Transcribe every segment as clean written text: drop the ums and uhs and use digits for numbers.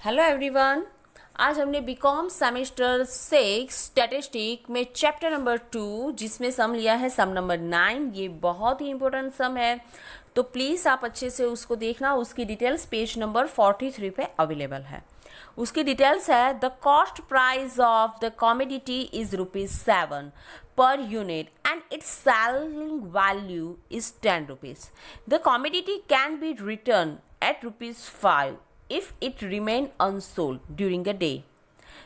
Hello everyone. आज हमने BCom semester 6 statistic में चैप्टर नंबर 2 जिसमें सम लिया है सम नंबर 9। ये बहुत ही इंपॉर्टेंट सम है, तो प्लीज़ आप अच्छे से उसको देखना। उसकी डिटेल्स पेज नंबर 43 पे अवेलेबल है। उसकी डिटेल्स है the cost price of the commodity is ₹7 per unit and its selling value is ₹10. The commodity can be returned at ₹5 if it remain unsold during the day.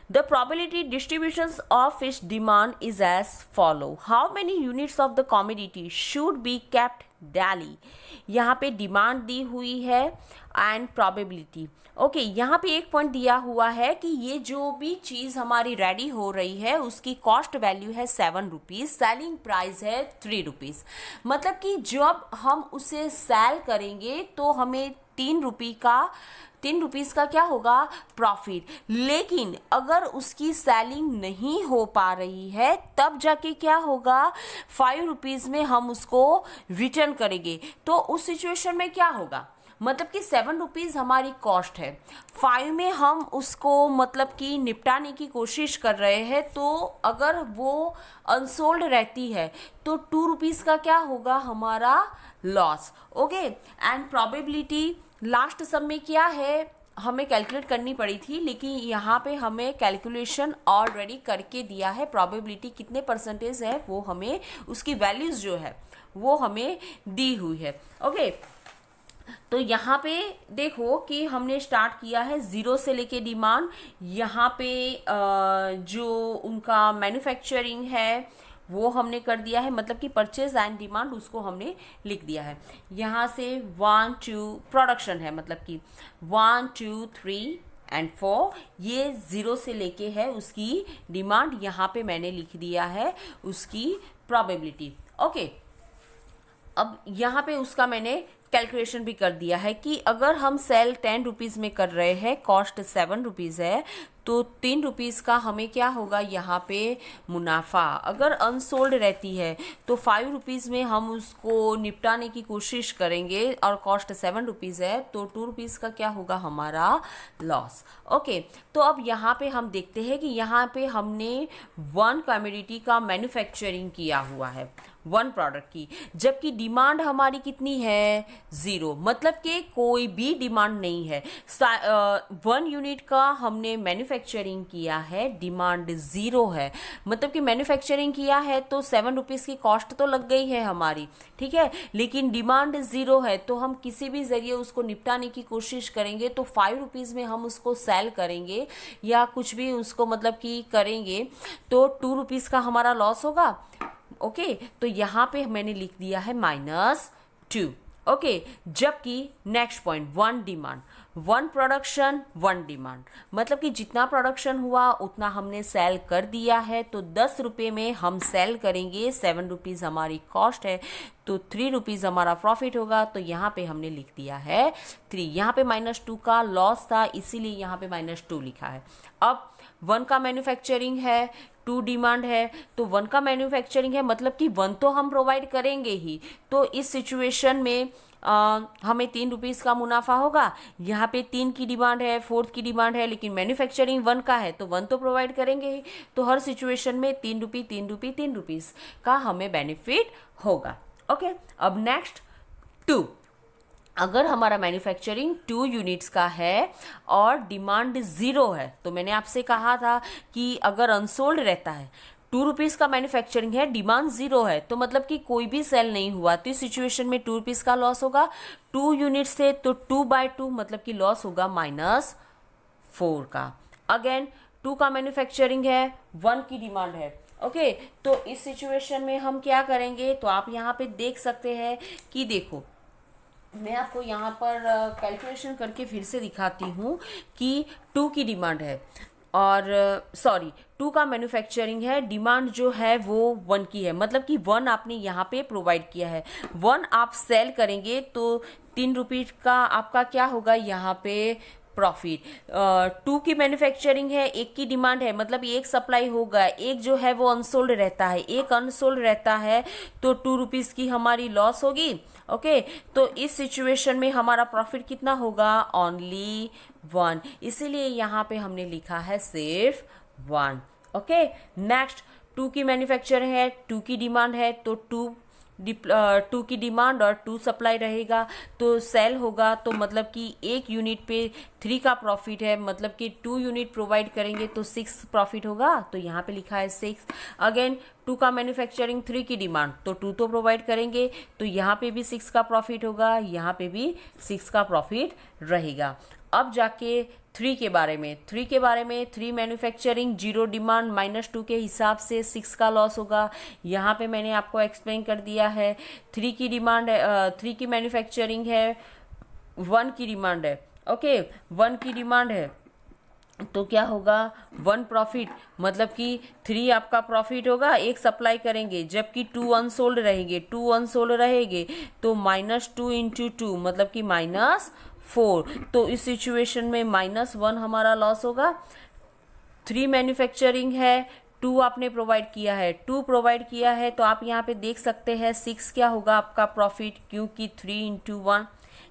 The probability distributions of its demand is as follow. How many units of the commodity should be kept daily? यहाँ पे demand दी हुई है and probability. Okay, यहाँ पे एक point दिया हुआ है कि ये जो भी चीज़ हमारी रेडी हो रही है उसकी कॉस्ट वैल्यू है ₹7, सेलिंग प्राइस है ₹3। मतलब कि जब हम उसे सेल करेंगे तो हमें ₹3 का क्या होगा, प्रॉफिट। लेकिन अगर उसकी सेलिंग नहीं हो पा रही है तब जाके क्या होगा, ₹5 में हम उसको रिटर्न करेंगे। तो उस सिचुएशन में क्या होगा, मतलब कि ₹7 हमारी कॉस्ट है, 5 में हम उसको मतलब कि निपटाने की कोशिश कर रहे हैं। तो अगर वो अनसोल्ड रहती है तो ₹2 का क्या होगा, हमारा loss. Okay, and probability last sum में क्या है, हमें कैलकुलेट करनी पड़ी थी, लेकिन यहाँ पे हमें कैलकुलेशन ऑलरेडी करके दिया है। प्रोबेबिलिटी कितने परसेंटेज है वो हमें, उसकी वैल्यूज जो है वो हमें दी हुई है। ओके, तो यहाँ पे देखो कि हमने स्टार्ट किया है 0 से लेके डिमांड। यहाँ पे जो उनका मैन्युफैक्चरिंग है वो हमने कर दिया है, मतलब कि परचेज एंड डिमांड उसको हमने लिख दिया है। यहाँ से 1 2 प्रोडक्शन है, मतलब कि 1 2 3 एंड 4 ये 0 से लेके है उसकी डिमांड। यहाँ पे मैंने लिख दिया है उसकी प्रोबेबिलिटी। ओके, अब यहाँ पे उसका मैंने कैलकुलेशन भी कर दिया है कि अगर हम सेल ₹10 में कर रहे हैं, कॉस्ट ₹7 है, तो ₹3 का हमें क्या होगा यहाँ पे मुनाफा। अगर अनसोल्ड रहती है तो ₹5 में हम उसको निपटाने की कोशिश करेंगे और कॉस्ट ₹7 है, तो ₹2 का क्या होगा, हमारा लॉस। ओके, तो अब यहाँ पे हम देखते हैं कि यहाँ पे हमने 1 कमोडिटी का मैन्युफैक्चरिंग किया हुआ है, 1 प्रोडक्ट की, जबकि डिमांड हमारी कितनी है, 0, मतलब कि कोई भी डिमांड नहीं है। 1 यूनिट का हमने मैन्युफैक्चरिंग किया है, डिमांड 0 है, मतलब कि मैन्युफैक्चरिंग किया है तो ₹7 की कॉस्ट तो लग गई है हमारी, ठीक है, लेकिन डिमांड 0 है, तो हम किसी भी जरिए उसको निपटाने की कोशिश करेंगे। तो ₹5 में हम उसको सेल करेंगे या कुछ भी उसको मतलब कि करेंगे, तो ₹2 का हमारा लॉस होगा। ओके, तो यहाँ पे मैंने लिख दिया है -2। ओके, जबकि next point 1 demand, 1 production 1 demand, मतलब कि जितना प्रोडक्शन हुआ उतना हमने सेल कर दिया है। तो ₹10 में हम सेल करेंगे, ₹7 हमारी कॉस्ट है, तो ₹3 हमारा प्रॉफिट होगा। तो यहाँ पे हमने लिख दिया है 3। यहाँ पे -2 का लॉस था, इसीलिए यहाँ पे -2 लिखा है। अब 1 का मैन्युफैक्चरिंग है, 2 डिमांड है, तो 1 का मैन्युफैक्चरिंग है, मतलब कि 1 तो हम प्रोवाइड करेंगे ही। तो इस सिचुएशन में हमें ₹3 का मुनाफा होगा। यहाँ पे 3 की डिमांड है, 4 की डिमांड है, लेकिन मैन्युफैक्चरिंग 1 का है, तो 1 तो प्रोवाइड करेंगे ही। तो हर सिचुएशन में ₹3 का हमें बेनिफिट होगा। ओके, अब नेक्स्ट 2। अगर हमारा मैन्युफैक्चरिंग 2 यूनिट्स का है और डिमांड 0 है, तो मैंने आपसे कहा था कि अगर अनसोल्ड रहता है, ₹2 का मैन्युफैक्चरिंग है, डिमांड 0 है, तो मतलब कि कोई भी सेल नहीं हुआ, तो इस सिचुएशन में ₹2 का लॉस होगा। 2 यूनिट्स थे तो 2/2 मतलब कि लॉस होगा -4 का। अगेन 2 का मैन्युफैक्चरिंग है, 1 की डिमांड है। ओके, तो इस सिचुएशन में हम क्या करेंगे, तो आप यहाँ पे देख सकते हैं कि देखो, मैं आपको यहाँ पर कैलकुलेशन करके फिर से दिखाती हूँ कि 2 की डिमांड है और 2 का मैन्युफैक्चरिंग है, डिमांड जो है वो 1 की है, मतलब कि 1 आपने यहाँ पे प्रोवाइड किया है, 1 आप सेल करेंगे तो ₹3 का आपका क्या होगा, यहाँ पे प्रॉफिट। 2 की मैन्युफैक्चरिंग है, 1 की डिमांड है, मतलब एक सप्लाई होगा, एक जो है वो अनसोल्ड रहता है, एक अनसोल्ड रहता है, तो 2 रुपीज़ की हमारी लॉस होगी। ओके, तो इस सिचुएशन में हमारा प्रॉफिट कितना होगा? ओनली 1, इसीलिए यहाँ पे हमने लिखा है सिर्फ 1। ओके, नेक्स्ट 2 की मैन्युफैक्चर है, 2 की डिमांड है, तो 2 की डिमांड और 2 सप्लाई रहेगा, तो सेल होगा, तो मतलब कि एक यूनिट पे 3 का प्रॉफिट है, मतलब कि 2 यूनिट प्रोवाइड करेंगे तो 6 प्रॉफिट होगा, तो यहाँ पे लिखा है 6। अगेन 2 का मैन्युफैक्चरिंग, 3 की डिमांड, तो 2 तो प्रोवाइड करेंगे, तो यहाँ पे भी 6 का प्रॉफिट होगा, यहाँ पे भी 6 का प्रॉफिट रहेगा। अब जाके 3 के बारे में, 3 मैन्युफैक्चरिंग, 0 डिमांड, -2 के हिसाब से 6 का लॉस होगा। यहाँ पे मैंने आपको एक्सप्लेन कर दिया है। 3 की डिमांड, 3 की मैन्युफैक्चरिंग है, 1 की डिमांड है। ओके, 1 की डिमांड है तो क्या होगा? 1 प्रॉफिट, मतलब कि 3 आपका प्रॉफिट होगा, एक सप्लाई करेंगे, जबकि 2 अनसोल्ड रहेंगे, 2 अनसोल्ड रहेंगे, तो -2 इंटू 2 मतलब कि -4, तो इस सिचुएशन में -1 हमारा लॉस होगा। 3 मैन्युफैक्चरिंग है, 2 आपने प्रोवाइड किया है, 2 प्रोवाइड किया है, तो आप यहाँ पे देख सकते हैं 6 क्या होगा आपका प्रॉफिट, क्योंकि 3 इंटू 1,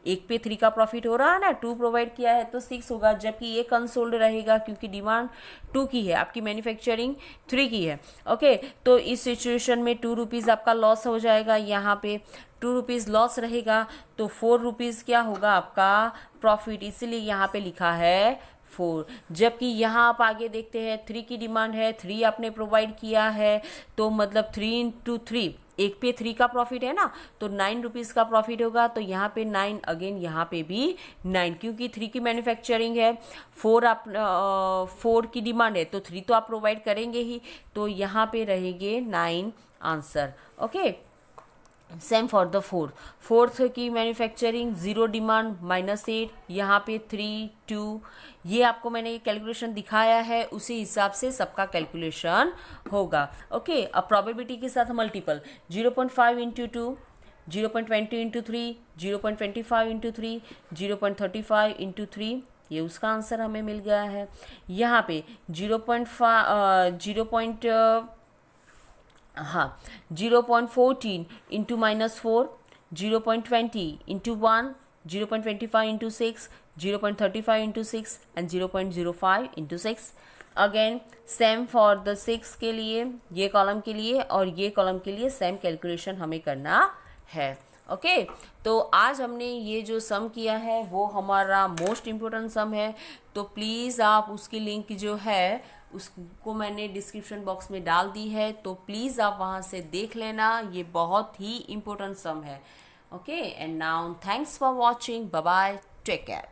एक पे 3 का प्रॉफिट हो रहा है ना, 2 प्रोवाइड किया है तो 6 होगा, जबकि एक अनसोल्ड रहेगा क्योंकि डिमांड 2 की है, आपकी मैन्युफैक्चरिंग 3 की है। ओके, तो इस सिचुएशन में 2 रुपीज़ आपका लॉस हो जाएगा, यहाँ पे 2 रुपीज़ लॉस रहेगा, तो 4 रुपीज़ क्या होगा आपका प्रॉफिट, इसीलिए यहाँ पे लिखा है 4। जबकि यहाँ आप आगे देखते हैं 3 की डिमांड है, 3 आपने प्रोवाइड किया है, तो मतलब 3 इंटू 3, एक पे 3 का प्रॉफिट है ना, तो 9 रुपीज़ का प्रॉफिट होगा, तो यहाँ पे 9, अगेन यहाँ पे भी 9, क्योंकि 3 की मैन्युफैक्चरिंग है, 4 की डिमांड है, तो 3 तो आप प्रोवाइड करेंगे ही, तो यहाँ पे रहेंगे 9 answer. Okay, same for the fourth की मैन्युफैक्चरिंग, 0 डिमांड, -8, यहाँ पे 3, 2, ये आपको मैंने कैलकुलेशन दिखाया है, उसी हिसाब से सबका कैलकुलेशन होगा। ओके, अब प्रोबेबिलिटी के साथ multiple, 0.5 into 2, 0.20 into 3, 0.25 into 3, 0.35 into 3, ये उसका आंसर हमें मिल गया है। यहाँ पे 0.14 into -4, 0.20 into 1, 0.25 into 6, 0.35 into 6 and 0.05 into 6। Again same for the 6 के लिए, ये कॉलम के लिए और ये कॉलम के लिए सेम कैलकुलेशन हमें करना है। ओके, तो आज हमने ये जो सम किया है वो हमारा मोस्ट इम्पोर्टेंट सम है, तो प्लीज़ आप उसकी लिंक जो है उसको मैंने डिस्क्रिप्शन बॉक्स में डाल दी है, तो प्लीज़ आप वहाँ से देख लेना, ये बहुत ही इम्पोर्टेंट सम है। Okay, and now thanks for watching, bye bye, take care.